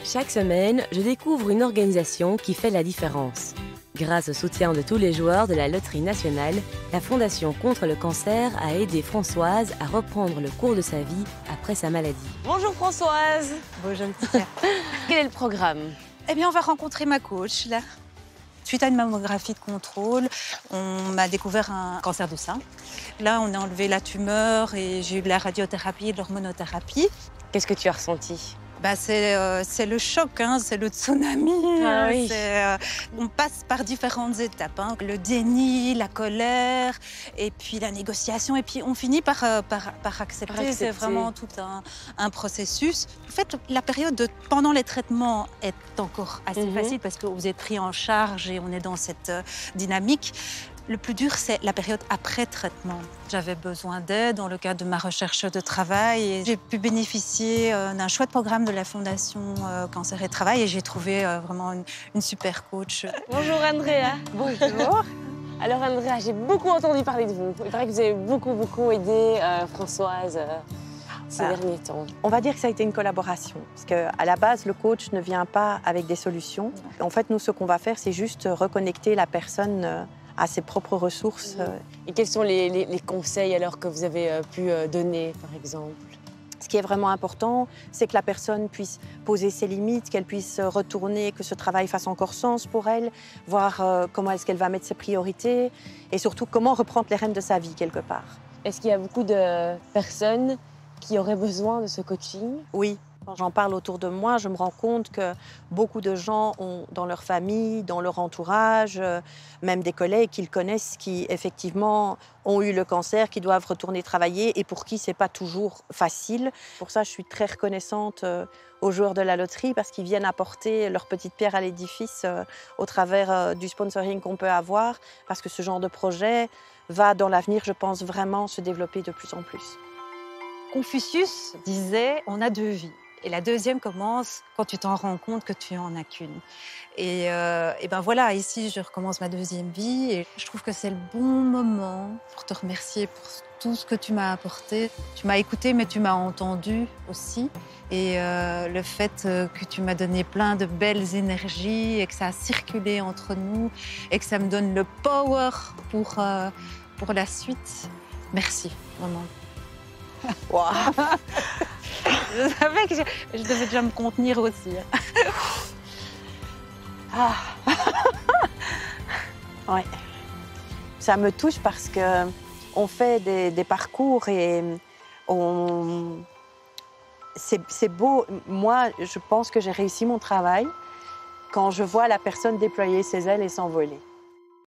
Chaque semaine, je découvre une organisation qui fait la différence. Grâce au soutien de tous les joueurs de la Loterie nationale, la Fondation contre le cancer a aidé Françoise à reprendre le cours de sa vie après sa maladie. Bonjour Françoise. Bonjour Laetitia. Quel est le programme? Eh bien, on va rencontrer ma coach, là. Suite à une mammographie de contrôle, on m'a découvert un cancer du sein. Là, on a enlevé la tumeur et j'ai eu de la radiothérapie et de l'hormonothérapie. Qu'est-ce que tu as ressenti? C'est le choc, hein, c'est le tsunami. Ah oui. On passe par différentes étapes, hein. Le déni, la colère, et puis la négociation, et puis on finit par accepter. C'est vraiment tout un processus. En fait, la période pendant les traitements est encore assez facile parce que vous êtes pris en charge et on est dans cette dynamique. Le plus dur, c'est la période après traitement. J'avais besoin d'aide dans le cadre de ma recherche de travail et j'ai pu bénéficier d'un chouette programme de la Fondation Cancer et Travail et j'ai trouvé vraiment une super coach. Bonjour Andrea. Bonjour. Alors Andrea, j'ai beaucoup entendu parler de vous. Il paraît que vous avez beaucoup aidé Françoise ces derniers temps. On va dire que ça a été une collaboration. Parce qu'à la base, le coach ne vient pas avec des solutions. En fait, nous, ce qu'on va faire, c'est juste reconnecter la personne à ses propres ressources. Et quels sont les conseils alors que vous avez pu donner, par exemple? Ce qui est vraiment important, c'est que la personne puisse poser ses limites, qu'elle puisse retourner, que ce travail fasse encore sens pour elle, voir comment est-ce qu'elle va mettre ses priorités et surtout comment reprendre les rênes de sa vie quelque part. Est-ce qu'il y a beaucoup de personnes qui auraient besoin de ce coaching? Oui. Quand j'en parle autour de moi, je me rends compte que beaucoup de gens ont dans leur famille, dans leur entourage, même des collègues qu'ils connaissent qui effectivement ont eu le cancer, qui doivent retourner travailler et pour qui c'est pas toujours facile. Pour ça, je suis très reconnaissante aux joueurs de la loterie parce qu'ils viennent apporter leur petite pierre à l'édifice au travers du sponsoring qu'on peut avoir parce que ce genre de projet va dans l'avenir, je pense, vraiment se développer de plus en plus. Confucius disait « on a deux vies ». Et la deuxième commence quand tu t'en rends compte que tu en as qu'une. Et ben voilà, ici, je recommence ma deuxième vie et je trouve que c'est le bon moment pour te remercier pour tout ce que tu m'as apporté. Tu m'as écouté, mais tu m'as entendu aussi. Et le fait que tu m'as donné plein de belles énergies et que ça a circulé entre nous et que ça me donne le power pour la suite. Merci, vraiment. Wow. Je savais que je devais déjà me contenir aussi. Ouais. Ça me touche parce qu'on fait des parcours et c'est beau. Moi, je pense que j'ai réussi mon travail quand je vois la personne déployer ses ailes et s'envoler.